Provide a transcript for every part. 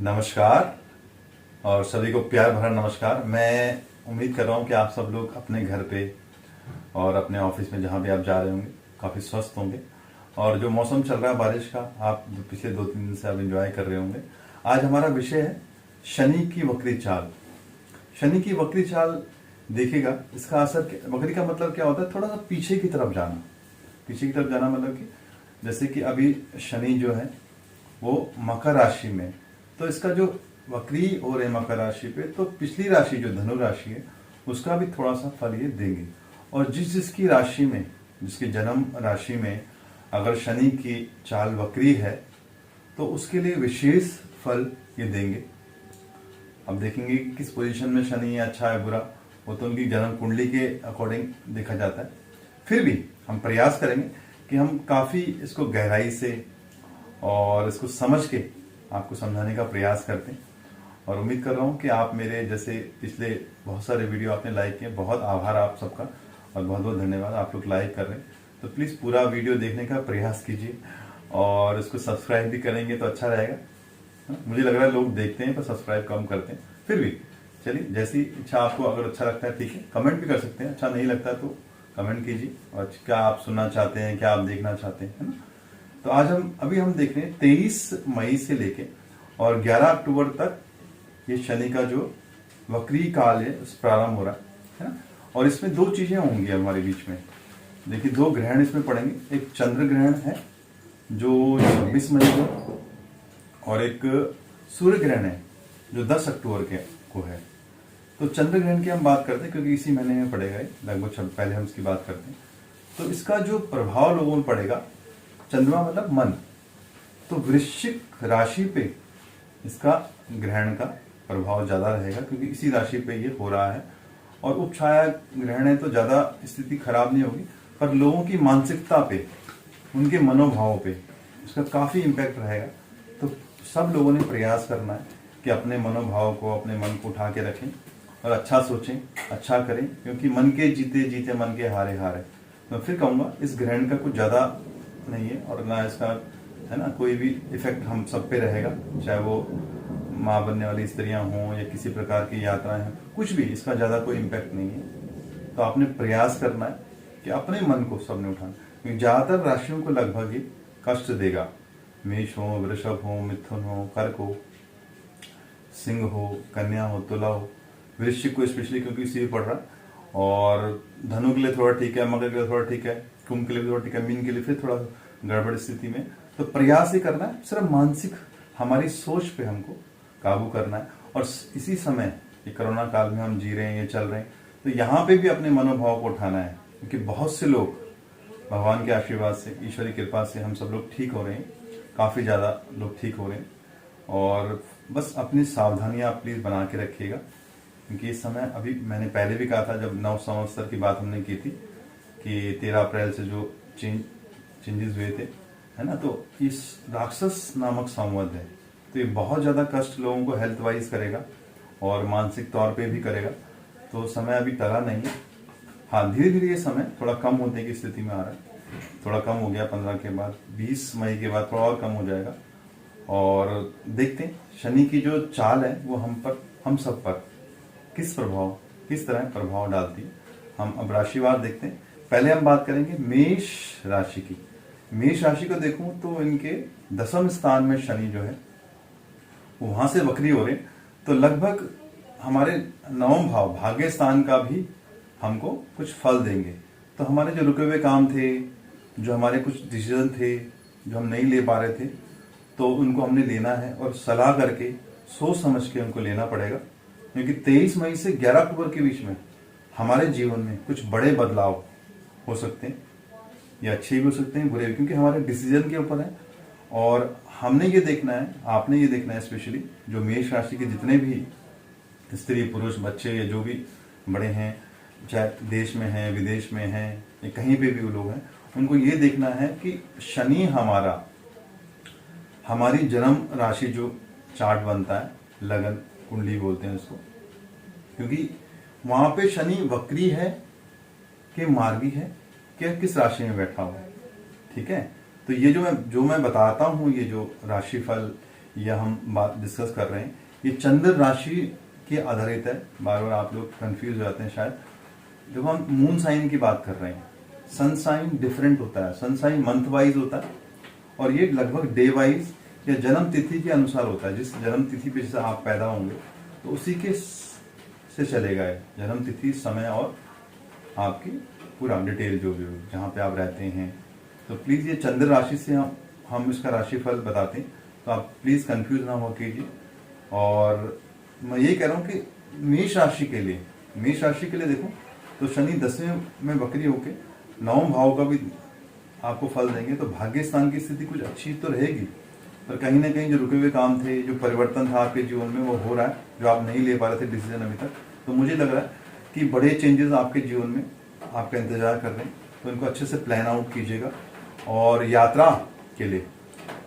नमस्कार और सभी को प्यार भरा नमस्कार। मैं उम्मीद कर रहा हूँ कि आप सब लोग अपने घर पे और अपने ऑफिस में जहाँ भी आप जा रहे होंगे काफ़ी स्वस्थ होंगे। और जो मौसम चल रहा है बारिश का, आप जो पिछले 2-3 दिन से आप एंजॉय कर रहे होंगे। आज हमारा विषय है शनि की वक्री चाल। शनि की वक्री चाल देखिएगा, इसका असर, वक्री का मतलब क्या होता है? थोड़ा सा पीछे की तरफ जाना। पीछे की तरफ जाना मतलब कि जैसे कि अभी शनि जो है वो मकर राशि में, तो इसका जो वक्री हो रहे मकर राशि पे, तो पिछली राशि जो धनु राशि है उसका भी थोड़ा सा फल ये देंगे। और जिसकी राशि में, जिसकी जन्म राशि में अगर शनि की चाल वक्री है तो उसके लिए विशेष फल ये देंगे। अब देखेंगे कि किस पोजीशन में शनि है, अच्छा है बुरा, वो तो उनकी जन्म कुंडली के अकॉर्डिंग देखा जाता है। फिर भी हम प्रयास करेंगे कि हम काफ़ी इसको गहराई से और इसको समझ के आपको समझाने का प्रयास करते हैं। और उम्मीद कर रहा हूँ कि आप मेरे जैसे पिछले बहुत सारे वीडियो आपने लाइक किए, बहुत आभार आप सबका और बहुत बहुत धन्यवाद। आप लोग लाइक कर रहे हैं तो प्लीज़ पूरा वीडियो देखने का प्रयास कीजिए और इसको सब्सक्राइब भी करेंगे तो अच्छा रहेगा। मुझे लग रहा है लोग देखते हैं पर सब्सक्राइब कम करते हैं। फिर भी चलिए, जैसी इच्छा आपको, अगर अच्छा लगता है ठीक है, कमेंट भी कर सकते हैं। अच्छा नहीं लगता तो कमेंट कीजिए और क्या आप सुनना चाहते हैं, क्या आप देखना चाहते हैं, है ना। तो आज हम देख रहे हैं 23 मई से लेके और 11 अक्टूबर तक ये शनि का जो वक्री काल है उस प्रारंभ हो रहा है ना। और इसमें दो चीजें होंगी हमारे बीच में। देखिए, दो ग्रहण इसमें पड़ेंगे। एक चंद्र ग्रहण है जो 26 मई को, और एक सूर्य ग्रहण है जो 10 अक्टूबर के को है। तो चंद्र ग्रहण की हम बात करते हैं क्योंकि इसी महीने में पड़ेगा, लगभग पहले हम इसकी बात करते हैं। तो इसका जो प्रभाव लोगों में पड़ेगा, चंद्रमा मतलब मन, तो वृश्चिक राशि पे इसका ग्रहण का प्रभाव ज्यादा रहेगा क्योंकि इसी राशि पे ये हो रहा है। और उपछाया ग्रहण है तो ज्यादा स्थिति खराब नहीं होगी, पर लोगों की मानसिकता पे, उनके मनोभावों पे इसका काफी इम्पैक्ट रहेगा। तो सब लोगों ने प्रयास करना है कि अपने मनोभाव को, अपने मन को उठा के रखें और अच्छा सोचें, अच्छा करें, क्योंकि मन के जीते जीते मन के हारे हारे। मैं फिर कहूंगा, इस ग्रहण का कुछ ज्यादा नहीं है और ना इसका, है ना, कोई भी इफेक्ट हम सब पे रहेगा, चाहे वो माँ बनने वाली स्त्रियां हों या किसी प्रकार की यात्राएं हों, कुछ भी इसका ज्यादा कोई इम्पैक्ट नहीं है। तो आपने प्रयास करना है कि अपने मन को सबने उठाना, क्योंकि ज्यादातर राशियों को लगभग ये कष्ट देगा। मेष हो, वृषभ हो, मिथुन हो, कर्क हो, सिंह हो, कन्या हो, तुला हो, वृश्चिक को स्पेशली क्योंकि इसी पड़ रहा है, और धनु के लिए थोड़ा ठीक है, मकर के लिए थोड़ा ठीक है, कुंभ के लिए थोड़ा ठीक है, मीन के लिए फिर थोड़ा गड़बड़ स्थिति में। तो प्रयास ही करना है, सिर्फ मानसिक हमारी सोच पे हमको काबू करना है। और इसी समय ये कोरोना काल में हम जी रहे हैं, ये चल रहे हैं, तो यहाँ पे भी अपने मनोभाव को उठाना है, क्योंकि बहुत से लोग भगवान के आशीर्वाद से, ईश्वरी कृपा से हम सब लोग ठीक हो रहे हैं, काफी ज्यादा लोग ठीक हो रहे हैं। और बस अपनी सावधानियां आप प्लीज बना के रखिएगा, क्योंकि इस समय, अभी मैंने पहले भी कहा था जब नव संवत्सर की बात हमने की थी कि 13 अप्रैल से जो चेंजेस हुए थे, है ना, तो इस राक्षस नामक संवत है, तो ये बहुत ज्यादा कष्ट लोगों को हेल्थ वाइज करेगा और मानसिक तौर पे भी करेगा। तो समय अभी टला नहीं है। हाँ, धीरे धीरे ये समय थोड़ा कम होने की स्थिति में आ रहा है। थोड़ा कम हो गया 15 के बाद, 20 मई के बाद थोड़ा और कम हो जाएगा। और देखते हैं शनि की जो चाल है वो हम सब पर किस तरह प्रभाव डालती है। हम अब राशिवार देखते हैं। पहले हम बात करेंगे मेष राशि की। मेष राशि को देखूं तो इनके 10वें स्थान में शनि जो है वो वहां से वक्री हो रहे, तो लगभग हमारे 9वें भाव भाग्य स्थान का भी हमको कुछ फल देंगे। तो हमारे जो रुके हुए काम थे, जो हमारे कुछ डिसीजन थे जो हम नहीं ले पा रहे थे, तो उनको हमने लेना है और सलाह करके, सोच समझ के उनको लेना पड़ेगा, क्योंकि 23 मई से 11 अक्टूबर के बीच में हमारे जीवन में कुछ बड़े बदलाव हो सकते हैं। ये अच्छे भी हो सकते हैं, बुरे भी, क्योंकि हमारे डिसीजन के ऊपर है। और हमने ये देखना है, आपने ये देखना है, स्पेशली जो मेष राशि के जितने भी स्त्री पुरुष बच्चे या जो भी बड़े हैं, चाहे देश में हैं, विदेश में हैं, या कहीं पे भी वो लोग हैं, उनको ये देखना है कि शनि हमारी जन्म राशि जो चार्ट बनता है, लगन कुंडली बोलते हैं उसको, क्योंकि वहां पे शनि वक्री है कि मार्गी है, कि किस राशि में बैठा हुआ है। ठीक है, तो ये जो मैं बताता हूँ, ये जो राशिफल यह हम बात डिस्कस कर रहे हैं, ये चंद्र राशि के आधारित है। बार बार आप लोग कंफ्यूज हो जाते हैं शायद। देखो, हम मून साइन की बात कर रहे हैं। सन साइन डिफरेंट होता है, सन साइन मंथ वाइज होता है और ये लगभग डे वाइज या जन्म तिथि के अनुसार होता है। जिस जन्म तिथि पे जैसे आप पैदा होंगे तो उसी के से चलेगा है जन्म तिथि, समय और आपकी पूरा डिटेल जो भी हो जहाँ पे आप रहते हैं। तो प्लीज़ ये चंद्र राशि से हम इसका राशिफल बताते हैं, तो आप प्लीज़ कंफ्यूज ना हो कीजिए। और मैं यही कह रहा हूँ कि मेष राशि के लिए देखो तो शनि 10वें में वक्री होके 9वें भाव का भी आपको फल देंगे। तो भाग्य स्थान की स्थिति कुछ अच्छी तो रहेगी, पर कहीं ना कहीं जो रुके हुए काम थे, जो परिवर्तन था आपके जीवन में, वो हो रहा है जो आप नहीं ले पा रहे थे डिसीजन अभी तक। तो मुझे लग रहा है कि बड़े चेंजेस आपके जीवन में आपका इंतजार कर रहे हैं, तो इनको अच्छे से प्लान आउट कीजिएगा। और यात्रा के लिए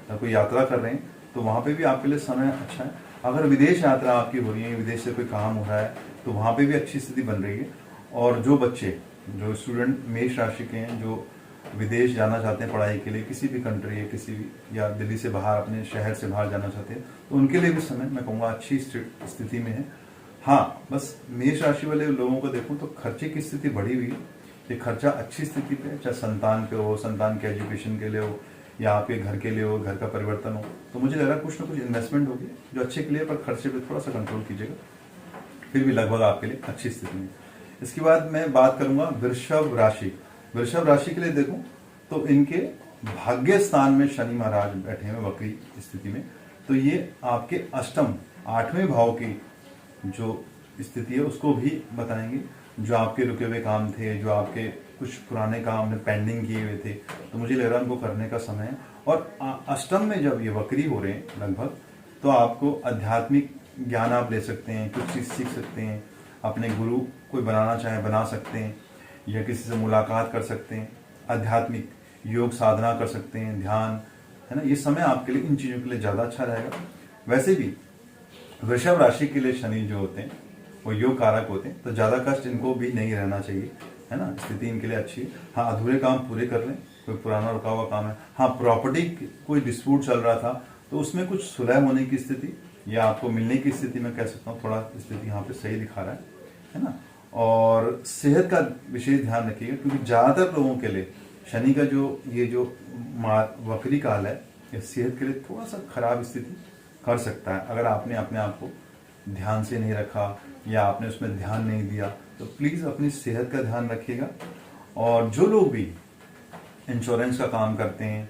अगर कोई यात्रा कर रहे हैं तो वहाँ पे भी आपके लिए समय अच्छा है। अगर विदेश यात्रा आपकी हो रही है, विदेश से कोई काम हो रहा है, तो वहाँ पे भी अच्छी स्थिति बन रही है। और जो बच्चे, जो स्टूडेंट मेष राशि के हैं, जो विदेश जाना चाहते हैं पढ़ाई के लिए, किसी भी कंट्री है, किसी भी या दिल्ली से बाहर, अपने शहर से बाहर जाना चाहते हैं, तो उनके लिए भी समय मैं कहूँगा अच्छी स्थिति में है। हाँ, बस मेष राशि वाले लोगों को देखूँ तो खर्चे की स्थिति बढ़ी हुई है। ये खर्चा अच्छी स्थिति पे है, चाहे संतान पे हो, संतान के एजुकेशन के लिए हो, या आपके घर के लिए हो, घर का परिवर्तन हो। तो मुझे लग रहा है कुछ ना कुछ इन्वेस्टमेंट होगी जो अच्छे के लिए, पर खर्चे पे थोड़ा सा कंट्रोल कीजिएगा, फिर भी लगभग आपके लिए अच्छी स्थिति में। इसके बाद मैं बात करूंगा वृषभ राशि। वृषभ राशि के लिए देखूं तो इनके भाग्य स्थान में शनि महाराज बैठे हैं वक्री स्थिति में। तो ये आपके अष्टम 8वें भाव की जो स्थिति है उसको भी बताएंगे। जो आपके रुके हुए काम थे, जो आपके कुछ पुराने काम ने पेंडिंग किए हुए थे, तो मुझे लग रहा है उनको करने का समय है। और अष्टम में जब ये वक्री हो रहे हैं लगभग, तो आपको आध्यात्मिक ज्ञान आप ले सकते हैं, कुछ चीज़ सीख सकते हैं, अपने गुरु कोई बनाना चाहे बना सकते हैं, या किसी से मुलाकात कर सकते हैं, आध्यात्मिक योग साधना कर सकते हैं, ध्यान, है ना। ये समय आपके लिए इन चीज़ों के लिए ज़्यादा अच्छा रहेगा। वैसे भी वृषभ राशि के लिए शनि जो होते हैं वो योग कारक होते हैं, तो ज़्यादा कष्ट इनको भी नहीं रहना चाहिए, है ना। स्थिति इनके लिए अच्छी है। हाँ, अधूरे काम पूरे कर लें, कोई पुराना रुका हुआ काम है। हाँ, प्रॉपर्टी कोई डिस्प्यूट चल रहा था तो उसमें कुछ सुलह होने की स्थिति या आपको मिलने की स्थिति में कह सकता हूँ, थोड़ा स्थिति यहाँ पे सही दिखा रहा है ना। और सेहत का विशेष ध्यान रखिएगा, क्योंकि ज़्यादातर लोगों के लिए शनि का जो वक्री काल है, ये सेहत के लिए थोड़ा सा खराब स्थिति कर सकता है अगर आपने अपने आप को ध्यान से नहीं रखा या आपने उसमें ध्यान नहीं दिया। तो प्लीज़ अपनी सेहत का ध्यान रखिएगा। और जो लोग भी इंश्योरेंस का काम करते हैं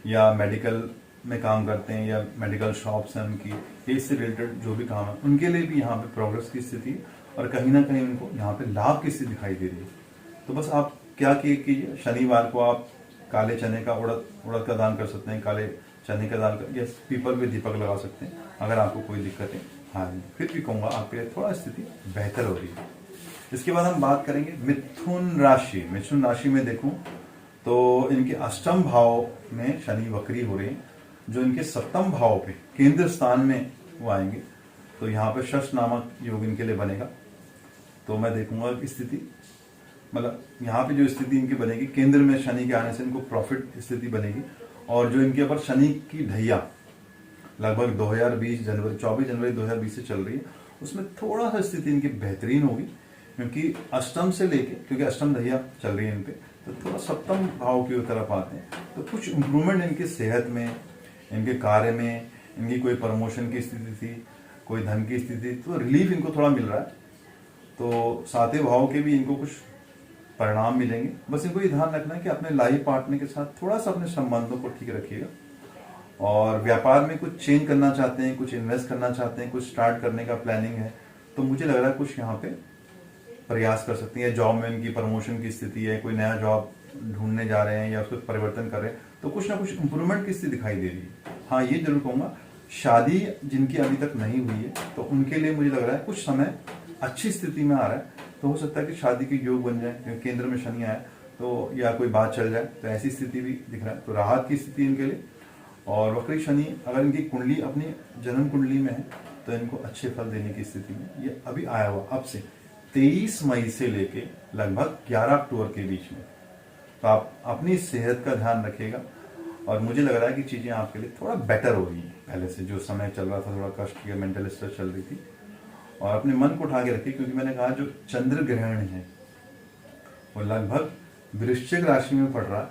या मेडिकल में काम करते हैं या मेडिकल शॉप्स हैं उनकी, इससे रिलेटेड जो भी काम है, उनके लिए भी यहाँ पे प्रोग्रेस की स्थिति और कहीं ना कहीं उनको यहाँ पे लाभ की स्थिति दिखाई दे रही है। तो बस आप क्या कीजिए, शनिवार को आप काले चने का उड़द का दान कर सकते हैं, काले चने का दान या पीपल में दीपक लगा सकते हैं अगर आपको कोई दिक्कत है। हाँ, फिर भी कहूँगा आपके लिए थोड़ा स्थिति बेहतर हो रही है। इसके बाद हम बात करेंगे मिथुन राशि। मिथुन राशि में देखूं तो इनके अष्टम भाव में शनि वक्री हो रहे हैं, जो इनके सप्तम भाव पे केंद्र स्थान में वो आएंगे, तो यहाँ पे शश नामक योग इनके लिए बनेगा। तो मैं देखूंगा स्थिति, मतलब यहाँ पे जो स्थिति इनकी बनेगी केंद्र में शनि के आने से इनको प्रॉफिट स्थिति बनेगी। और जो इनके ऊपर शनि की ढैया लगभग 24 जनवरी 2020 से चल रही है, उसमें थोड़ा सा स्थिति इनकी बेहतरीन होगी, क्योंकि अष्टम से लेके, क्योंकि अष्टम ढैया चल रही है इन पे, तो थोड़ा सप्तम भाव की तरफ आते हैं, तो कुछ इंप्रूवमेंट इनकी सेहत में, इनके कार्य में, इनकी कोई प्रमोशन की स्थिति थी, कोई धन की स्थिति, तो रिलीफ इनको थोड़ा मिल रहा है। तो सातवें भाव के भी इनको कुछ परिणाम मिलेंगे। बस इनको ये ध्यान रखना है कि अपने लाइफ पार्टनर के साथ थोड़ा सा अपने संबंधों को ठीक रखिएगा। और व्यापार में कुछ चेंज करना चाहते हैं, कुछ इन्वेस्ट करना चाहते हैं, कुछ स्टार्ट करने का प्लानिंग है, तो मुझे लग रहा है कुछ यहाँ पे प्रयास कर सकती है। जॉब में इनकी प्रमोशन की स्थिति है, कोई नया जॉब ढूंढने जा रहे हैं या उसको परिवर्तन कर रहे हैं, तो कुछ ना कुछ इंप्रूवमेंट की स्थिति दिखाई दे रही है। हाँ, ये जरूर कहूँगा, शादी जिनकी अभी तक नहीं हुई है तो उनके लिए मुझे लग रहा है कुछ समय अच्छी स्थिति में आ रहा है, तो हो सकता है कि शादी के योग बन जाए, क्योंकि केंद्र में शनि आया तो, या कोई बात चल जाए, तो ऐसी स्थिति भी दिख रहा है। तो राहत की स्थिति इनके लिए। और वक्री शनि अगर इनकी कुंडली अपनी जन्म कुंडली में है तो इनको अच्छे फल देने की स्थिति में ये अभी आया हुआ, अब से 23 मई से लेके लगभग 11 अक्टूबर के बीच में। तो आप अपनी सेहत का ध्यान रखिएगा और मुझे लग रहा है कि चीज़ें आपके लिए थोड़ा बेटर हो रही हैं पहले से। जो समय चल रहा था, थोड़ा कष्ट की मेंटल स्ट्रेस चल रही थी, और अपने मन को उठा के रखिए, क्योंकि मैंने कहा जो चंद्र ग्रहण है वो लगभग वृश्चिक राशि में पड़ रहा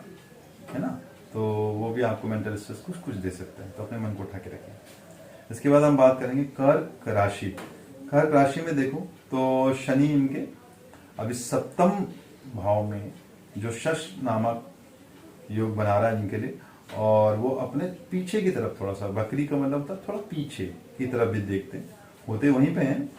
है ना, तो वो भी आपको मेंटल स्ट्रेस कुछ कुछ दे सकता है, तो अपने मन को उठा के रखिए। इसके बाद हम बात करेंगे कर्क राशि। कर्क राशि में देखो तो शनि इनके अभी सप्तम भाव में जो शश नामक योग बना रहा है इनके लिए, और वो अपने पीछे की तरफ थोड़ा सा, बकरी का मतलब था थोड़ा पीछे की तरफ भी देखते हैं, होते वहीं पे हैं।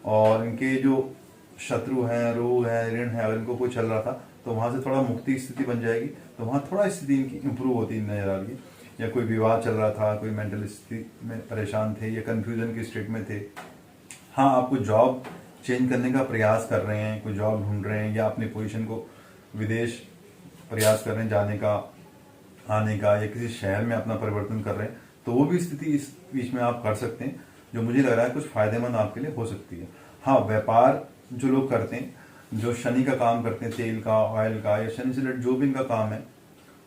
और इनके जो शत्रु हैं, रोग है, ऋण है, अगर इनको कोई चल रहा था तो वहां से थोड़ा मुक्ति स्थिति बन जाएगी, तो वहां थोड़ा स्थिति इनकी इंप्रूव होती नजर आ रही है। या कोई विवाद चल रहा था, कोई मेंटल स्थिति में परेशान थे या कंफ्यूजन की स्टेट में थे, हाँ आपको जॉब चेंज करने का प्रयास कर रहे हैं, कोई जॉब ढूंढ रहे हैं, या अपनी पोजीशन को विदेश प्रयास कर रहे हैं जाने का, आने का, या किसी शहर में अपना परिवर्तन कर रहे हैं, तो वो भी स्थिति इस बीच में आप कर सकते हैं, जो मुझे लग रहा है कुछ फायदेमंद आपके लिए हो सकती है। हाँ, व्यापार जो लोग करते हैं, जो शनि का काम करते हैं, तेल का, ऑयल का, या शनि से रिलेटेड जो भी इनका काम है,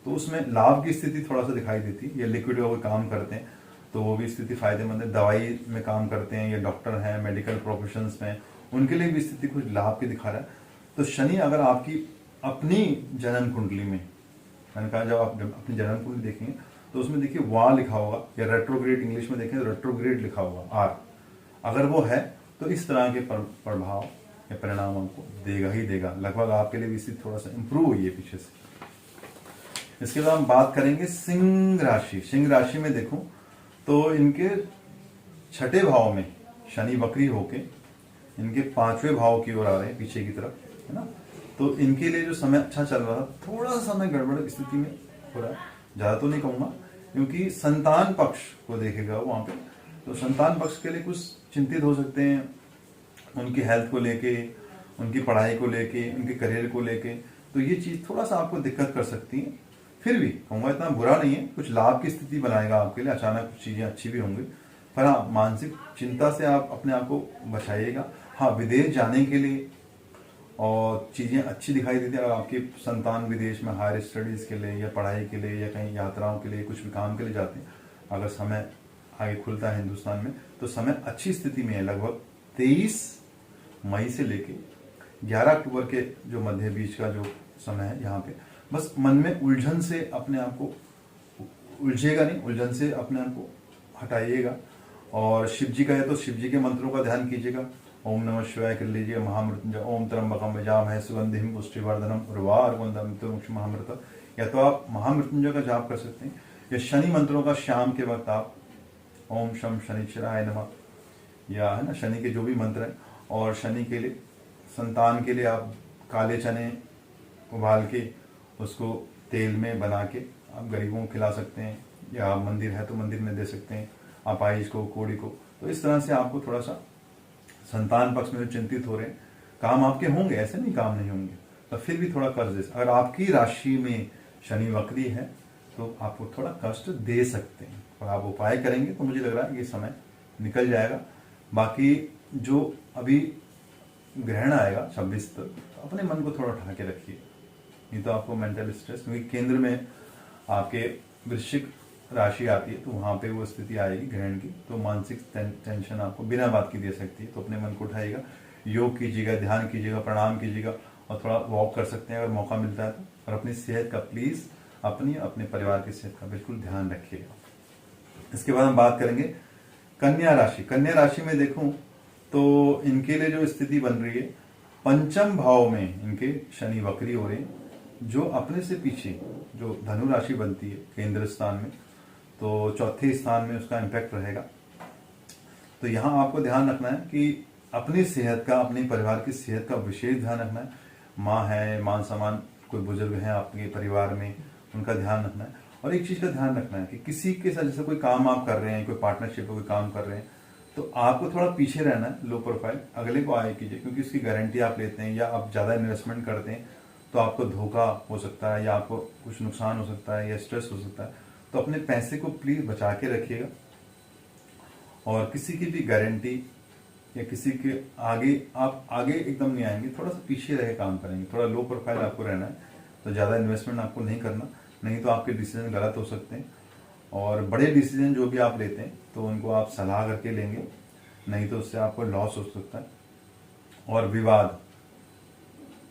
तो उसमें लाभ की स्थिति थोड़ा सा दिखाई देती है। या लिक्विड का कोई काम करते हैं तो वो भी स्थिति फायदेमंद है। दवाई में काम करते हैं, या डॉक्टर हैं, मेडिकल प्रोफेशंस में, उनके लिए भी स्थिति कुछ लाभ की दिखा रहा है। तो शनि अगर आपकी अपनी जन्म कुंडली में, मैंने कहा जब आप अपनी जन्म कुंडली देखेंगे तो उसमें देखिए वहाँ लिखा होगा, या रेट्रोग्रेड इंग्लिश में देखें तो रेट्रोग्रेड लिखा होगा आर, अगर वो है तो इस तरह के प्रभाव या परिणाम आपको देगा ही देगा। लगभग आपके लिए भी स्थिति थोड़ा सा इंप्रूव हुई है पीछे से। इसके बाद हम बात करेंगे सिंह राशि। सिंह राशि में देखो तो इनके छठे भाव में शनि वक्री होके इनके पांचवें भाव की ओर आ रहे हैं, पीछे की तरफ, है ना। तो इनके लिए जो समय अच्छा चल रहा था, थोड़ा सा समय गड़बड़ स्थिति में हो रहा है, ज्यादा तो नहीं कहूंगा, क्योंकि संतान पक्ष को देखेगा वहां पे, तो संतान पक्ष के लिए कुछ चिंतित हो सकते हैं, उनकी हेल्थ को लेके, उनकी पढ़ाई को लेके, उनके करियर को लेके, तो ये चीज थोड़ा सा आपको दिक्कत कर सकती है। फिर भी कहूंगा इतना बुरा नहीं है, कुछ लाभ की स्थिति बनाएगा आपके लिए, अचानक कुछ चीजें अच्छी भी होंगी, पर हाँ मानसिक चिंता से आप अपने आप को बचाइएगा। हाँ, विदेश जाने के लिए और चीजें अच्छी दिखाई देती है, अगर आपके संतान विदेश में हायर स्टडीज के लिए, या पढ़ाई के लिए, या कहीं यात्राओं के लिए, कुछ भी काम के लिए जाते हैं, अगर समय आगे खुलता है हिंदुस्तान में, तो समय अच्छी स्थिति में है। लगभग 23 मई से लेके 11 अक्टूबर के जो मध्य बीच का जो समय है, यहाँ पे बस मन में उलझन से अपने आप को, उलझेगा नहीं, उलझन से अपने आप को हटाइएगा। और शिव जी का है तो शिव जी के मंत्रों का ध्यान कीजिएगा, ओम नमः शिवाय कर लीजिए, महामृत्युंजय ओम त्र्यंबकम यजामहे सुगंधिम पुष्टिवर्धनम उर्वारुकं महामृत, या तो आप महामृत्युंजय का जाप कर सकते हैं, या शनि मंत्रों का शाम के वक्त आप ओम शम शनिश्चराय नमः, या है ना शनि के जो भी मंत्र है। और शनि के लिए, संतान के लिए आप काले चने उबाल के उसको तेल में बना के आप गरीबों को खिला सकते हैं, या मंदिर है तो मंदिर में दे सकते हैं, अपाइज को, कोड़ी को। तो इस तरह से आपको थोड़ा सा संतान पक्ष में जो चिंतित हो रहे हैं, काम आपके होंगे, ऐसे नहीं काम नहीं होंगे, तो फिर भी थोड़ा कष्ट दे। अगर आपकी राशि में शनि वक्री है तो आपको थोड़ा कष्ट दे सकते हैं, और आप उपाय करेंगे तो मुझे लग रहा है ये समय निकल जाएगा। बाकी जो अभी ग्रहण आएगा 26 तक, तो अपने मन को थोड़ा उठा के रखिए, नहीं तो आपको मेंटल स्ट्रेस, क्योंकि केंद्र में आपके वृश्चिक राशि आती है, तो वहां पे वो स्थिति आएगी ग्रहण की, तो मानसिक टेंशन आपको बिना बात की दे सकती है। तो अपने मन को उठाइएगा, योग कीजिएगा, ध्यान कीजिएगा, प्रणाम कीजिएगा, और थोड़ा वॉक कर सकते हैं अगर मौका मिलता है तो। और अपनी सेहत का प्लीज, अपने परिवार की सेहत का बिल्कुल ध्यान रखिएगा। इसके बाद हम बात करेंगे कन्या राशि। कन्या राशि में देखूं तो इनके लिए जो स्थिति बन रही है, पंचम भाव में इनके शनि वक्री हो रहे हैं, जो अपने से पीछे जो धनु राशि बनती है केंद्र स्थान में, तो चौथे स्थान में उसका इम्पैक्ट रहेगा। तो यहाँ आपको ध्यान रखना है कि अपनी सेहत का, अपने परिवार की सेहत का विशेष ध्यान रखना है। माँ है, मान सम्मान कोई बुजुर्ग हैं आपके परिवार में, उनका ध्यान रखना है। और एक चीज का ध्यान रखना है कि किसी के साथ जैसे कोई काम आप कर रहे हैं, कोई पार्टनरशिप में कोई काम कर रहे हैं, तो आपको थोड़ा पीछे रहना है, लो प्रोफाइल, अगले को आगे कीजिए, क्योंकि उसकी गारंटी आप लेते हैं, या आप ज्यादा इन्वेस्टमेंट करते हैं तो आपको धोखा हो सकता है, या आपको कुछ नुकसान हो सकता है, या स्ट्रेस हो सकता है। तो अपने पैसे को प्लीज बचा के रखिएगा, और किसी की भी गारंटी या किसी के आगे आप आगे एकदम नहीं आएंगे, थोड़ा सा पीछे रह काम करेंगे, थोड़ा लो प्रोफाइल आपको रहना है। तो ज्यादा इन्वेस्टमेंट आपको नहीं करना, नहीं तो आपके डिसीजन गलत हो सकते हैं। और बड़े डिसीजन जो भी आप लेते हैं तो उनको आप सलाह करके लेंगे, नहीं तो उससे आपको लॉस हो सकता है। और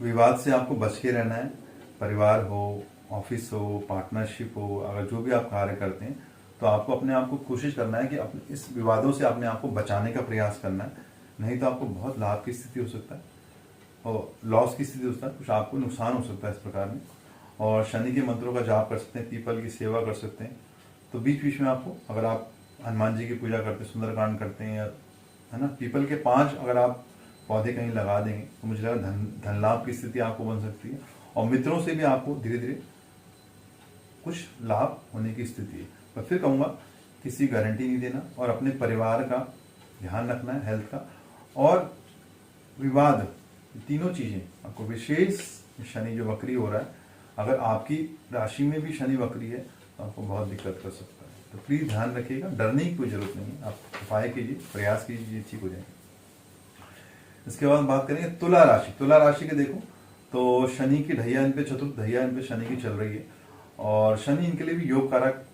विवाद से आपको बच के रहना है। परिवार हो, ऑफिस हो, पार्टनरशिप हो, अगर जो भी आप कार्य करते हैं तो आपको अपने आप को कोशिश करना है कि अपने इस विवादों से अपने आप को बचाने का प्रयास करना है, नहीं तो आपको बहुत लाभ की स्थिति हो सकता है और लॉस की स्थिति हो सकता है, कुछ आपको नुकसान हो सकता है इस प्रकार में। और शनि के मंत्रों का जाप कर सकते हैं, पीपल की सेवा कर सकते हैं। तो बीच बीच में आपको, अगर आप हनुमान जी की पूजा करते हैं, सुंदरकांड करते हैं, या है ना, पीपल के 5 अगर आप पौधे कहीं लगा देंगे तो मुझे लगा धन लाभ की स्थिति आपको बन सकती है। और मित्रों से भी आपको धीरे धीरे कुछ लाभ होने की स्थिति है। मैं फिर कहूँगा, किसी गारंटी नहीं देना और अपने परिवार का ध्यान रखना है, हेल्थ का और विवाद, तीनों चीजें आपको। विशेष शनि जो वक्री हो रहा है, अगर आपकी राशि में भी शनि वक्री है तो आपको बहुत दिक्कत कर सकता है। तो प्लीज ध्यान रखिएगा, डरने की कोई जरूरत नहीं है, आप उपाय कीजिए, प्रयास कीजिए, ठीक हो जाएगा। इसके बाद बात करेंगे तुला राशि। तुला राशि के देखो तो शनि की ढैया इन पे, चतुर्थ ढैया इन पे शनि की चल रही है और शनि इनके लिए भी योग कारक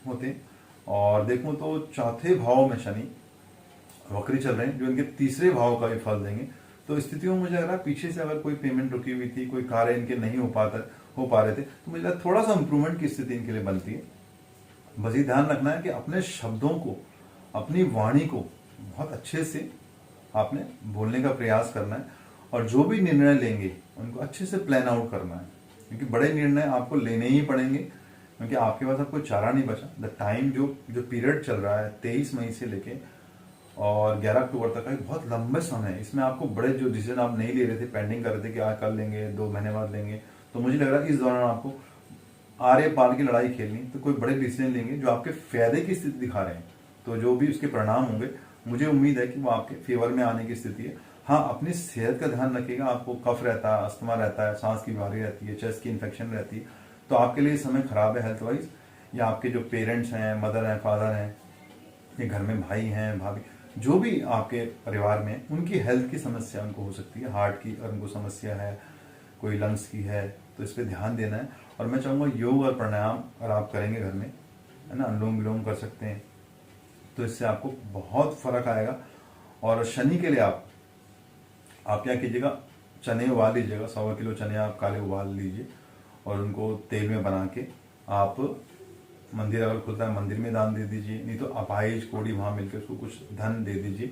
होते हैं। और देखो तो चौथे भाव में शनि वक्री चल रहे हैं, जो इनके तीसरे भाव का भी फल देंगे। तो स्थितियों में मुझे लग रहा है पीछे से अगर कोई पेमेंट रुकी हुई थी, कोई कार्य इनके नहीं हो पा रहे थे, तो मुझे लगता है थोड़ा सा इंप्रूवमेंट की स्थिति इनके लिए बनती है। बस ये ध्यान रखना है कि अपने शब्दों को, अपनी वाणी को बहुत अच्छे से आपने बोलने का प्रयास करना है और जो भी निर्णय लेंगे उनको अच्छे से प्लान आउट करना है, क्योंकि बड़े निर्णय आपको लेने ही पड़ेंगे, क्योंकि आपके पास अब कोई चारा नहीं बचा। द टाइम जो पीरियड चल रहा है 23 मई से लेके और 11 अक्टूबर तक का, बहुत लंबे समय है। इसमें आपको बड़े जो डिसीजन आप नहीं ले रहे थे, पेंडिंग कर रहे थे कि आज कर लेंगे, 2 महीने बाद लेंगे, तो मुझे लग रहा है इस दौरान आपको आर्य पार की लड़ाई खेलनी, तो कोई बड़े डिसीजन लेंगे जो आपके फायदे की स्थिति दिखा रहे हैं। तो जो भी उसके परिणाम होंगे, मुझे उम्मीद है कि वो आपके फेवर में आने की स्थिति है। हाँ, अपनी सेहत का ध्यान रखिएगा। आपको कफ रहता है, अस्थमा रहता है, सांस की बीमारी रहती है, चेस्ट की इन्फेक्शन रहती है, तो आपके लिए समय खराब है हेल्थ वाइज। या आपके जो पेरेंट्स हैं, मदर हैं, फादर हैं, या घर में भाई हैं, भाभी, जो भी आपके परिवार में, उनकी हेल्थ की समस्या उनको हो सकती है। हार्ट की अगर उनको समस्या है, कोई लंग्स की है, तो इस पर ध्यान देना है। और मैं चाहूँगा योग और प्राणायाम अगर आप करेंगे घर में, है ना, अनुलोम विलोम कर सकते हैं, तो इससे आपको बहुत फर्क आएगा। और शनि के लिए आप क्या कीजिएगा, चने उबाल लीजिएगा, 100 किलो चने आप काले उबाल लीजिए और उनको तेल में बना के आप मंदिर अगर खुलता है मंदिर में दान दे दीजिए, नहीं तो अपाहिज कोड़ी वहां मिलकर उसको कुछ धन दे दीजिए,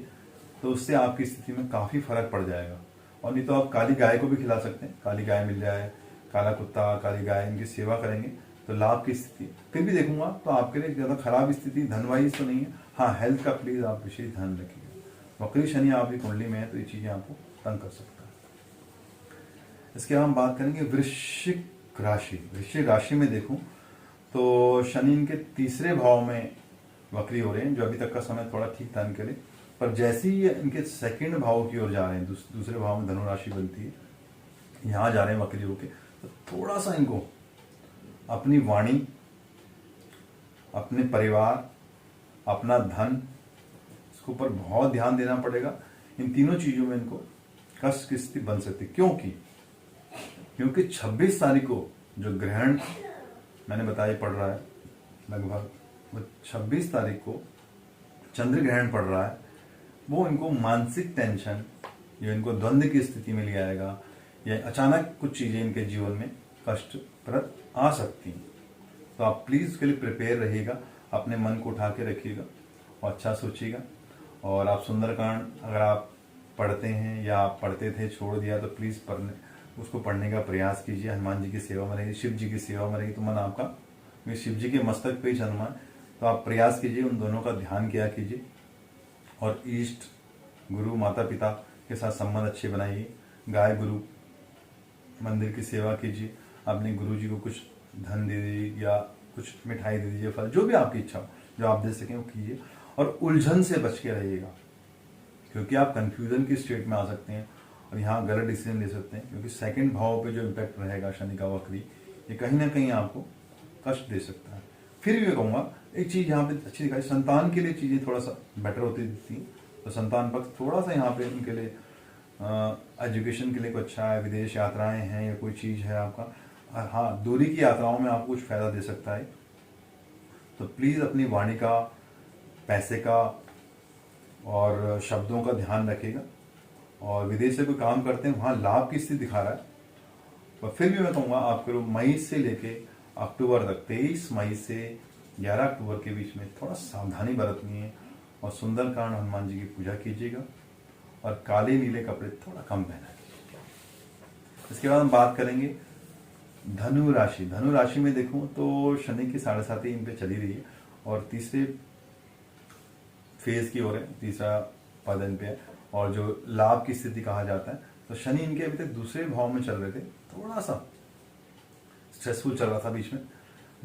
तो उससे आपकी स्थिति में काफी फर्क पड़ जाएगा। और नहीं तो आप काली गाय को भी खिला सकते हैं, काली गाय मिल जाए, काला कुत्ता, काली गाय, इनकी सेवा करेंगे तो लाभ की स्थिति। फिर भी देखूंगा तो आपके लिए ज्यादा खराब स्थिति धनवाइज तो नहीं है। हाँ, हेल्थ का प्लीज आप विशेष ध्यान रखिएगा। वक्री शनि आपकी कुंडली में है तो ये चीजें आपको तंग कर सकता है। इसके बाद हम बात करेंगे वृश्चिक राशि। वृश्चिक राशि में देखूं तो शनि इनके तीसरे भाव में वक्री हो रहे हैं, जो अभी तक का समय थोड़ा ठीक था इनके लिए, पर जैसे ही इनके सेकंड भाव की ओर जा रहे हैं, दूसरे भाव में धनु राशि बनती है, यहां जा रहे हैं वक्री होके, तो थोड़ा सा इनको अपनी वाणी, अपने परिवार, अपना धन, इसके ऊपर बहुत ध्यान देना पड़ेगा। इन तीनों चीजों में इनको कष्ट की स्थिति बन सकती है। क्योंकि 26 तारीख को जो ग्रहण मैंने बताया पड़ रहा है, लगभग 26 तारीख को चंद्र ग्रहण पड़ रहा है, वो इनको मानसिक टेंशन, जो इनको द्वंद्व की स्थिति में ले आएगा, या अचानक कुछ चीजें इनके जीवन में कष्टप्रद आ सकती हैं। तो आप प्लीज उसके लिए प्रिपेयर रहिएगा, अपने मन को उठा के रखिएगा और अच्छा सोचिएगा। और आप सुंदरकांड अगर आप पढ़ते हैं या आप पढ़ते थे, छोड़ दिया, तो प्लीज उसको पढ़ने का प्रयास कीजिए। हनुमान जी की सेवा में रहिए, शिव जी की सेवा में रहिए, तो मन आपका शिव जी के मस्तक पे ही जन्मा है, तो आप प्रयास कीजिए, उन दोनों का ध्यान किया कीजिए। और इष्ट गुरु माता पिता के साथ संबंध अच्छे बनाइए, गाय गुरु मंदिर की सेवा कीजिए, अपने गुरु जी को कुछ धन दे दीजिए या कुछ मिठाई दे दीजिए, फल, जो भी आपकी इच्छा हो, जो आप दे सकें वो कीजिए। और उलझन से बच के रहिएगा, क्योंकि आप कंफ्यूजन की स्टेट में आ सकते हैं और यहाँ गलत डिसीजन ले सकते हैं, क्योंकि सेकंड भाव पे जो इम्पैक्ट रहेगा शनि का वक्री, ये कहीं ना कहीं आपको कष्ट दे सकता है। फिर भी मैं कहूँगा एक चीज यहाँ पे अच्छी दिखाई, संतान के लिए चीजें थोड़ा सा बेटर होती दिखती है, तो संतान पक्ष थोड़ा सा यहाँ पे उनके लिए एजुकेशन के लिए कुछ अच्छा है, विदेश यात्राएं हैं या कोई चीज है आपका, हाँ, दूरी की यात्राओं में आपको कुछ फायदा दे सकता है। तो प्लीज अपनी वाणी का, पैसे का और शब्दों का ध्यान रखिएगा। और विदेश से कोई काम करते हैं, वहाँ लाभ की स्थिति दिखा रहा है, पर फिर भी मैं कहूँगा आप करो मई से लेके अक्टूबर तक, 23 मई से 11 अक्टूबर के बीच में थोड़ा सावधानी बरतनी है। और सुंदरकांड हनुमान जी की पूजा कीजिएगा और काले नीले कपड़े थोड़ा कम पहना कीजिएगा। इसके बाद हम बात करेंगे धनु राशि। धनु राशि में देखूं तो शनि की 7.5 इन पे चली रही है और तीसरे फेज की ओर है, तीसरा पद इन पे है। और जो लाभ की स्थिति कहा जाता है, तो शनि इनके अभी तक दूसरे भाव में चल रहे थे, थोड़ा सा स्ट्रेसफुल चल रहा था बीच में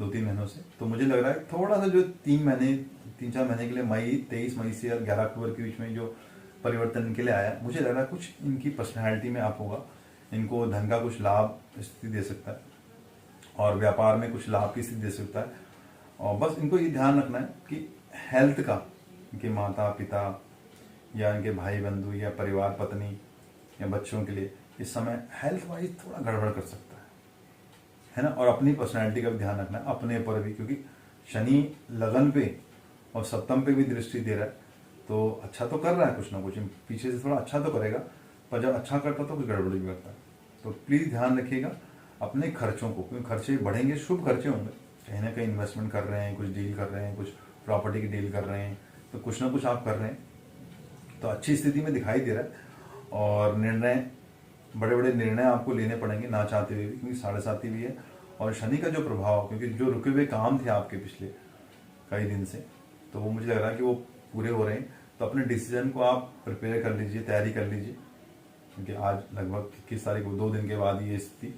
2-3 महीनों से। तो मुझे लग रहा है थोड़ा सा जो 3-4 महीने के लिए 23 मई से 11 अक्टूबर के बीच में जो परिवर्तन इनके लिए आया, मुझे लग रहा है कुछ इनकी पर्सनैलिटी में आप होगा। इनको धन का कुछ लाभ स्थिति दे सकता है और व्यापार में कुछ लाभ की स्थिति दे सकता है। और बस इनको ये ध्यान रखना है कि हेल्थ का, इनके माता पिता या इनके भाई बंधु या परिवार पत्नी या बच्चों के लिए इस समय हेल्थ वाइज थोड़ा गड़बड़ कर सकता है ना। और अपनी पर्सनैलिटी का भी ध्यान रखना है, अपने पर भी, क्योंकि शनि लगन पे और सप्तम पे भी दृष्टि दे रहा है। तो अच्छा तो कर रहा है कुछ ना कुछ, पीछे से थोड़ा अच्छा तो करेगा, पर जब अच्छा करता तो कुछ गड़बड़ी भी करता है। तो प्लीज ध्यान रखिएगा अपने खर्चों को, क्योंकि खर्चे बढ़ेंगे, शुभ खर्चे होंगे। कहीं ना कहीं इन्वेस्टमेंट कर रहे हैं, कुछ डील कर रहे हैं, कुछ प्रॉपर्टी की डील कर रहे हैं, तो कुछ ना कुछ आप कर रहे हैं, तो अच्छी स्थिति में दिखाई दे रहा है। और निर्णय, बड़े बड़े निर्णय आपको लेने पड़ेंगे ना चाहते हुए भी, क्योंकि 7.5 भी है। और शनि का जो प्रभाव, क्योंकि जो रुके हुए काम थे आपके पिछले कई दिन से, तो वो मुझे लग रहा है कि वो पूरे हो रहे हैं। तो अपने डिसीजन को आप प्रिपेयर कर लीजिए, तैयारी कर लीजिए, क्योंकि आज लगभग 21 तारीख को 2 दिन के बाद ये स्थिति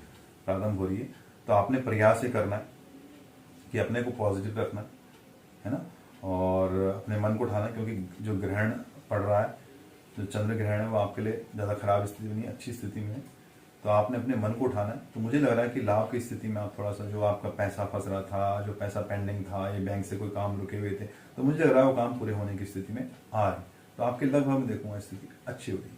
प्रारंभ हो रही है। तो आपने प्रयास ये करना है कि अपने को पॉजिटिव रखना है ना, और अपने मन को उठाना, क्योंकि जो ग्रहण पड़ रहा है, जो चंद्र ग्रहण है, वो आपके लिए ज़्यादा खराब स्थिति में नहीं, अच्छी स्थिति में है। तो आपने अपने मन को उठाना है। तो मुझे लग रहा है कि लाभ की स्थिति में आप थोड़ा सा, जो आपका पैसा फंस रहा था, जो पैसा पेंडिंग था, ये बैंक से कोई काम रुके हुए थे, तो मुझे लग रहा है वो काम पूरे होने की स्थिति में आ रही। तो आपके लगभग में देखूंगा स्थिति अच्छी हो रही।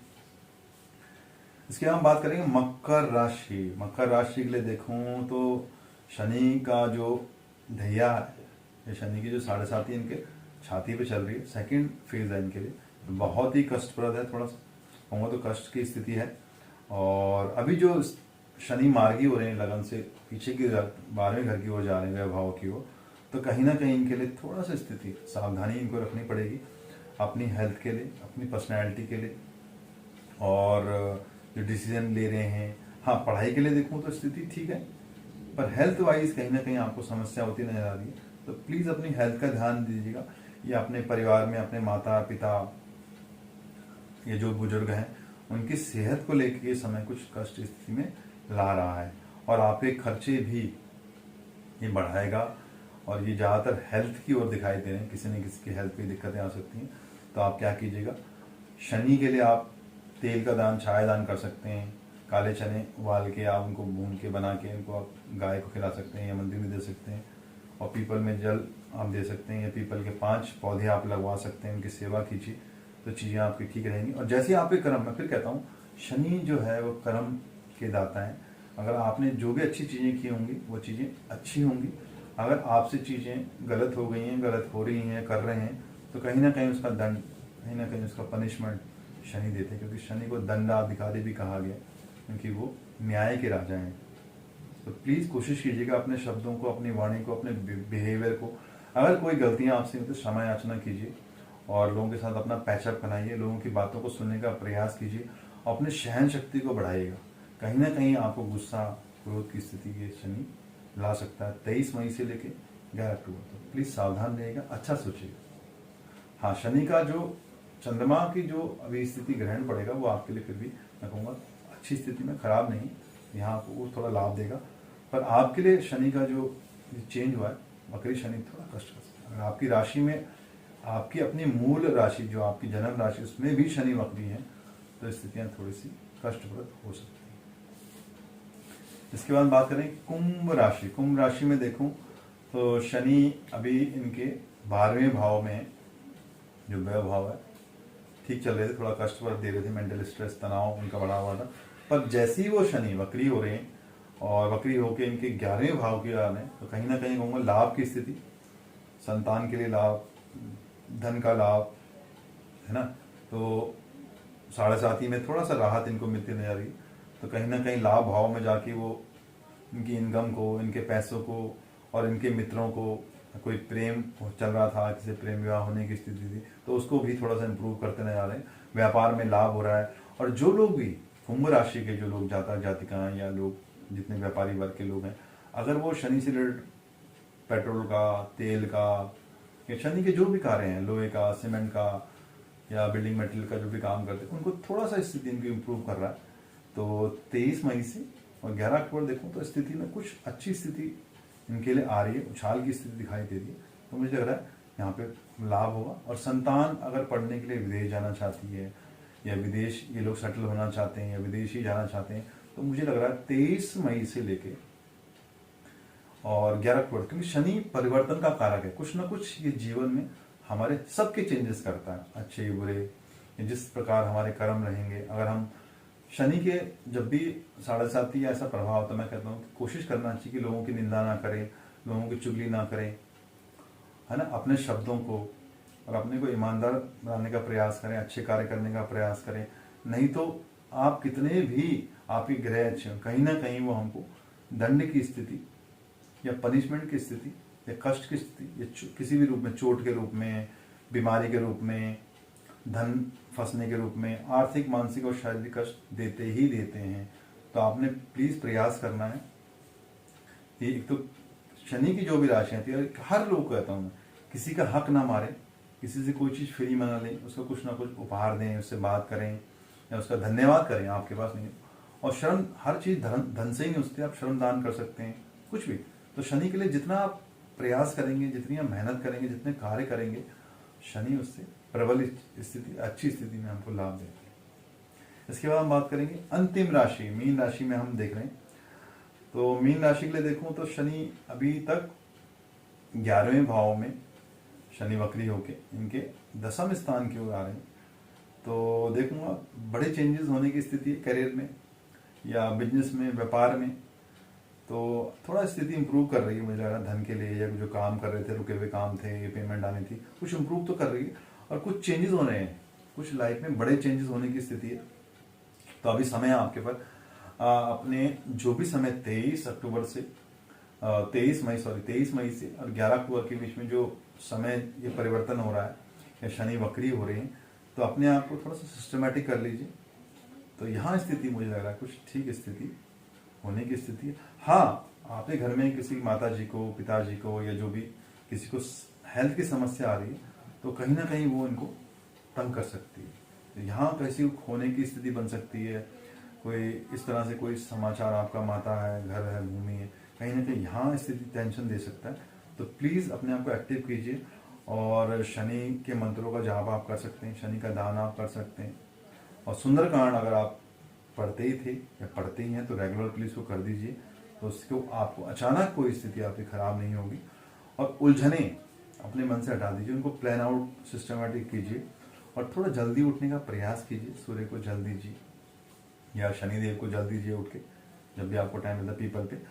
इसके हम बात करेंगे मकर राशि। मकर राशि के लिए देखूं तो शनि का जो ढैया है, शनि की जो 7.5 इनके छाती पे चल रही है, सेकंड फेज है इनके लिए, बहुत ही कष्टप्रद है, थोड़ा सा कहूँगा तो कष्ट की स्थिति है। और अभी जो शनि मार्गी हो रहे हैं, लगन से पीछे की 12वें घर की ओर जा रहे हैं, वैभव की ओर, तो कहीं ना कहीं इनके लिए थोड़ा सा स्थिति सावधानी इनको रखनी पड़ेगी, अपनी हेल्थ के लिए, अपनी पर्सनैलिटी के लिए, और जो डिसीजन ले रहे हैं। हाँ, पढ़ाई के लिए देखूँ तो स्थिति ठीक है, पर हेल्थ वाइज कहीं ना कहीं आपको समस्या होती नजर आ रही है। तो प्लीज़ अपनी हेल्थ का ध्यान दीजिएगा, या अपने परिवार में अपने माता पिता, ये जो बुजुर्ग हैं, उनकी सेहत को लेकर ये समय कुछ कष्ट स्थिति में ला रहा है। और आपके खर्चे भी ये बढ़ाएगा, और ये ज़्यादातर हेल्थ की ओर दिखाई दे रहे हैं, किसी न किसी की हेल्थ पे दिक्कतें आ सकती हैं। तो आप क्या कीजिएगा, शनि के लिए आप तेल का दान, चाय दान कर सकते हैं। काले चने उबाल के आप उनको भून के बना के उनको आप गाय को खिला सकते हैं, या मंदिर में दे सकते हैं। और पीपल में जल आप दे सकते हैं, या पीपल के 5 पौधे आप लगवा सकते हैं, उनकी सेवा कीजिए, तो चीज़ें आपकी ठीक रहेंगी। और जैसे आपके कर्म, मैं फिर कहता हूँ, शनि जो है वो कर्म के दाता है। अगर आपने जो भी अच्छी चीज़ें की होंगी वो चीज़ें अच्छी होंगी। अगर आपसे चीज़ें गलत हो गई हैं, गलत हो रही हैं, कर रहे हैं, तो कहीं ना कहीं उसका दंड, कहीं ना कहीं उसका पनिशमेंट शनि देते हैं, क्योंकि शनि को दंडाधिकारी भी कहा गया, क्योंकि वो न्याय के राजा हैं। तो प्लीज़ कोशिश कीजिएगा अपने शब्दों को, अपनी वाणी को, अपने बिहेवियर को, अगर कोई गलतियां आपसे तो क्षमा याचना कीजिए, और लोगों के साथ अपना पैचअप बनाइए, लोगों की बातों को सुनने का प्रयास कीजिए, और अपनी सहन शक्ति को बढ़ाइएगा। कहीं ना कहीं आपको गुस्सा, क्रोध की स्थिति के शनि ला सकता है 23 मई से लेकर 11 अक्टूबर तक। प्लीज़ सावधान रहिएगा, अच्छा सोचिएगा। हाँ, शनि का जो चंद्रमा की जो अभी स्थिति ग्रहण पड़ेगा, वो आपके लिए फिर भी मैं कहूँगा अच्छी स्थिति में, खराब नहीं, यहाँ आपको वो थोड़ा लाभ देगा। पर आपके लिए शनि का जो चेंज हुआ है, वक्री शनि, थोड़ा कष्ट कर सकता है। अगर आपकी राशि में, आपकी अपनी मूल राशि जो आपकी जन्म राशि, उसमें भी शनि वक्री है, तो स्थितियाँ थोड़ी सी कष्टप्रद हो सकती हैं। इसके बाद बात करें कुंभ राशि। कुंभ राशि में देखूं तो शनि अभी इनके 12वें भाव में, जो वैभव है, ठीक चल रहे थे, थोड़ा कष्ट पर दे रहे थे, मेंटल स्ट्रेस, तनाव उनका बढ़ा हुआ था। पर जैसे ही वो शनि वक्री हो रहे हैं और वक्री होके इनके 11वें भाव की ओर है, तो कहीं ना कहीं कहूँगा लाभ की स्थिति, संतान के लिए लाभ, धन का लाभ है ना। तो 7.5 में थोड़ा सा राहत इनको मिलती नजर आ रही है। तो कहीं ना कहीं लाभ भाव में जाके वो इनकी इनकम को, इनके पैसों को और इनके मित्रों को, कोई प्रेम चल रहा था, किसी प्रेम विवाह होने की स्थिति थी, तो उसको भी थोड़ा सा इम्प्रूव करते नजर आ रहे हैं। व्यापार में लाभ हो रहा है। और जो लोग भी कुंभ राशि के जो लोग जातक जातिकाएं या लोग जितने व्यापारी वर्ग के लोग हैं, अगर वो शनि से रिलेटेड पेट्रोल का, तेल का या शनि के जो भी कार्य हैं, लोहे का, सीमेंट का या बिल्डिंग मटेरियल का जो भी काम करते हैं, उनको थोड़ा सा स्थिति इनकी इम्प्रूव कर रहा है। तो 23 मई से और 11 अक्टूबर देखूँ तो स्थिति में कुछ अच्छी स्थिति इनके लिए आ रही है, उछाल की स्थिति दिखाई दे रही है। तो मुझे लग रहा है यहाँ पे लाभ होगा। और संतान अगर पढ़ने के लिए विदेश जाना चाहती है या विदेश ये लोग सेटल होना चाहते हैं या विदेश ही जाना चाहते हैं, तो मुझे लग रहा है 23 मई से लेके और 11 अक्टूबर, क्योंकि शनि परिवर्तन का कारक है, कुछ ना कुछ ये जीवन में हमारे सबके चेंजेस करता है, अच्छे बुरे, जिस प्रकार हमारे कर्म रहेंगे। अगर हम शनि के जब भी 7.5 या ऐसा प्रभाव होता है, मैं कहता हूँ कि कोशिश करना चाहिए कि लोगों की निंदा ना करें, लोगों की चुगली ना करें, है ना। अपने शब्दों को और अपने को ईमानदार बनाने का प्रयास करें, अच्छे कार्य करने का प्रयास करें। नहीं तो आप कितने भी आपके ग्रह अच्छे हों, कहीं ना कहीं वो हमको दंड की स्थिति या पनिशमेंट की स्थिति या कष्ट की स्थिति या किसी भी रूप में, चोट के रूप में, बीमारी के रूप में, धन फंसने के रूप में, आर्थिक, मानसिक और शारीरिक कष्ट देते ही देते हैं। तो आपने प्लीज प्रयास करना है कि एक तो शनि की जो भी राशियां थी, हर लोग को कहता हूं मैं, किसी का हक ना मारे, किसी से कोई चीज फ्री मना लें, उसको कुछ ना कुछ उपहार दें, उससे बात करें या उसका धन्यवाद करें, आपके पास नहीं है। और श्रम, हर चीज धन से ही नहीं होती, आप श्रम दान कर सकते हैं, कुछ भी। तो शनि के लिए जितना आप प्रयास करेंगे, जितनी आप मेहनत करेंगे, जितने कार्य करेंगे, शनि उससे प्रबल स्थिति, अच्छी स्थिति में हमको लाभ देते हैं। इसके बाद हम बात करेंगे अंतिम राशि, मीन राशि में हम देख रहे हैं। तो मीन राशि के लिए देखूं तो शनि अभी तक 11वें भाव में शनि वक्री होके इनके 10वें स्थान की ओर आ रहे हैं। तो देखूंगा बड़े चेंजेस होने की स्थिति है करियर में या बिजनेस में, व्यापार में। तो थोड़ा स्थिति इंप्रूव कर रही है, मुझे लग रहा है धन के लिए, या जो काम कर रहे थे, रुके हुए काम थे, पेमेंट आनी थी, कुछ इंप्रूव तो कर रही है और कुछ चेंजेस हो रहे हैं, कुछ लाइफ में बड़े चेंजेस होने की स्थिति है। तो अभी समय है आपके पास, अपने जो भी समय 23 अक्टूबर से 23 मई से और 11 अक्टूबर के बीच में जो समय ये परिवर्तन हो रहा है या शनि वक्री हो रही है, तो अपने आप को थोड़ा सा सिस्टमेटिक कर लीजिए। तो यहाँ स्थिति मुझे लग रहा है कुछ ठीक स्थिति होने की स्थिति है। हाँ, आपके घर में किसी माता जी को, पिताजी को या जो भी किसी को हेल्थ की समस्या आ रही है, तो कहीं ना कहीं वो इनको तंग कर सकती है। तो यहाँ कैसी खोने की स्थिति बन सकती है, कोई इस तरह से कोई समाचार, आपका माता है, घर है, भूमि है, कहीं ना कहीं यहाँ स्थिति टेंशन दे सकता है। तो प्लीज अपने आप को एक्टिव कीजिए और शनि के मंत्रों का जाप आप कर सकते हैं, शनि का दान आप कर सकते हैं। और सुंदरकांड अगर आप पढ़ते ही थे या पढ़ते ही हैं तो रेगुलर प्लीज को कर दीजिए, तो उसको आपको अचानक कोई स्थिति आपकी खराब नहीं होगी। और उलझने अपने मन से हटा दीजिए, उनको प्लान आउट सिस्टमेटिक कीजिए और थोड़ा जल्दी उठने का प्रयास कीजिए। सूर्य को जल दीजिए या शनिदेव को जल दीजिए उठ के, जब भी आपको टाइम मिलता है, पीपल पे।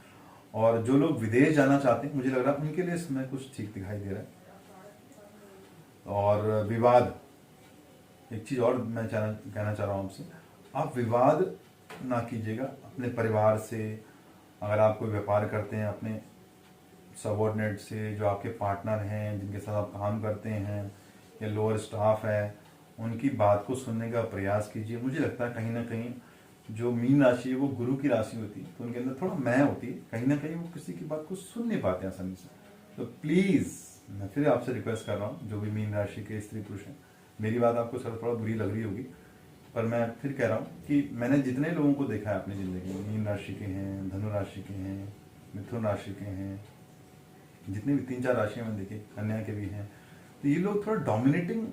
और जो लोग विदेश जाना चाहते हैं, मुझे लग रहा है उनके लिए इसमें कुछ ठीक दिखाई दे रहा है। और विवाद, एक चीज और मैं कहना चाह रहा हूं आपसे, आप विवाद ना कीजिएगा अपने परिवार से। अगर आप कोई व्यापार करते हैं, अपने सबऑर्डिनेट से, जो आपके पार्टनर हैं, जिनके साथ आप काम करते हैं, या लोअर स्टाफ है, उनकी बात को सुनने का प्रयास कीजिए। मुझे लगता है कहीं ना कहीं जो मीन राशि है वो गुरु की राशि होती है, तो उनके अंदर थोड़ा मैं होती है, कहीं ना कहीं वो किसी की बात को सुन नहीं पाते आसानी से। तो प्लीज मैं फिर आपसे रिक्वेस्ट कर रहा हूँ, जो भी मीन राशि के स्त्री पुरुष हैं, मेरी बात आपको सर थोड़ा बुरी लग रही होगी, पर मैं फिर कह रहा हूँ कि मैंने जितने लोगों को देखा है अपनी जिंदगी में, मीन राशि के हैं, धनु राशि के हैं, मिथुन राशि के हैं, जितने भी 3-4 राशियां मैंने देखी, कन्या के भी हैं, तो ये लोग थोड़ा डोमिनेटिंग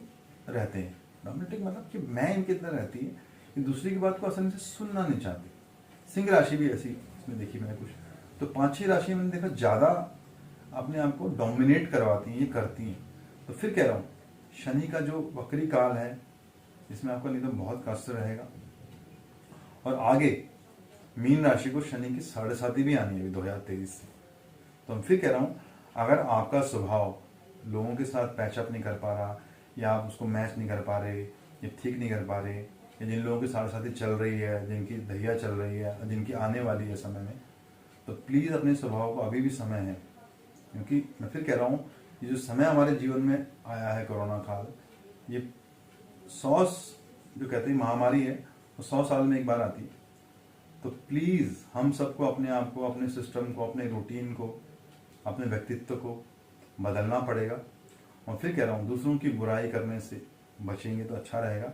रहते हैं। डोमिनेटिंग मतलब कि मैं इनके इतना रहती है कि दूसरे की बात को आसानी से सुनना नहीं चाहती। सिंह राशि भी ऐसी इसमें देखी मैंने कुछ। तो 5-6 राशियां मैंने देखा ज्यादा अपने आप को डोमिनेट करवाती हैं, ये करती हैं। तो फिर कह रहा हूँ, शनि का जो वक्री काल है, इसमें आपका निधन बहुत कष्ट रहेगा। और आगे मीन राशि को शनि की 7.5 भी आनी है अभी 2023 से। तो मैं फिर कह रहा हूं, अगर आपका स्वभाव लोगों के साथ पैचअप नहीं कर पा रहा, या आप उसको मैच नहीं कर पा रहे, या ठीक नहीं कर पा रहे, या जिन लोगों की 7.5 चल रही है, जिनकी दहिया चल रही है, जिनकी आने वाली है समय में, तो प्लीज अपने स्वभाव को, अभी भी समय है। क्योंकि मैं फिर कह रहा हूं, ये जो समय हमारे जीवन में आया है कोरोना काल, ये 100 जो कहते हैं महामारी है, वो 100 साल में एक बार आती है। तो प्लीज हम सबको अपने आप को, अपने सिस्टम को, अपने रूटीन को, अपने व्यक्तित्व को बदलना पड़ेगा। और फिर कह रहा हूँ, दूसरों की बुराई करने से बचेंगे तो अच्छा रहेगा।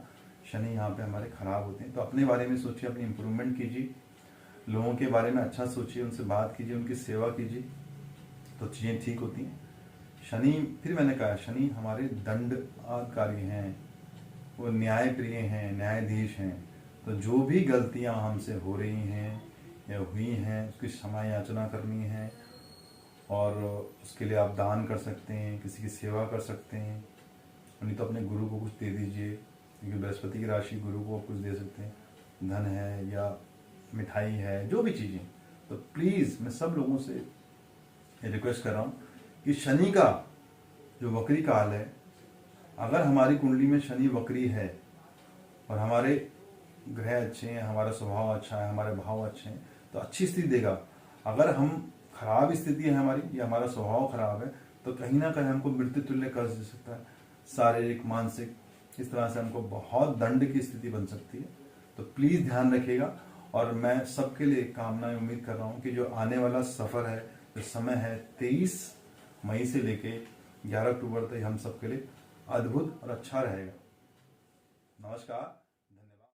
शनि यहाँ पे हमारे खराब होते हैं, तो अपने बारे में सोचिए, अपनी इंप्रूवमेंट कीजिए, लोगों के बारे में अच्छा सोचिए, उनसे बात कीजिए, उनकी सेवा कीजिए, तो चीज़ें ठीक होती हैं। शनि, फिर मैंने कहा, शनि हमारे दंडकारी हैं, वो न्याय प्रिय हैं, न्यायाधीश हैं। तो जो भी गलतियां हमसे हो रही हैं या हुई हैं, उसकी क्षमा याचना करनी है, और उसके लिए आप दान कर सकते हैं, किसी की सेवा कर सकते हैं, नहीं तो अपने गुरु को कुछ दे दीजिए, क्योंकि बृहस्पति की राशि गुरु को कुछ दे सकते हैं, धन है या मिठाई है, जो भी चीज़ें। तो प्लीज़ मैं सब लोगों से रिक्वेस्ट कर रहा हूँ कि शनि का जो वक्री काल है, अगर हमारी कुंडली में शनि वक्री है और हमारे ग्रह अच्छे हैं, हमारा स्वभाव अच्छा है, हमारे भाव अच्छे हैं, तो अच्छी स्थिति देगा। अगर हम खराब स्थिति है हमारी, या हमारा स्वभाव खराब है, तो कहीं ना कहीं हमको मृत्यु तुल्य कर्ज दे सकता है, शारीरिक, मानसिक, इस तरह से हमको बहुत दंड की स्थिति बन सकती है। तो प्लीज ध्यान रखिएगा। और मैं सबके लिए कामनाएं उम्मीद कर रहा हूँ कि जो आने वाला सफर है, जो समय है 23 मई से लेके 11 अक्टूबर तक, हम सबके लिए अद्भुत और अच्छा रहेगा। नमस्कार।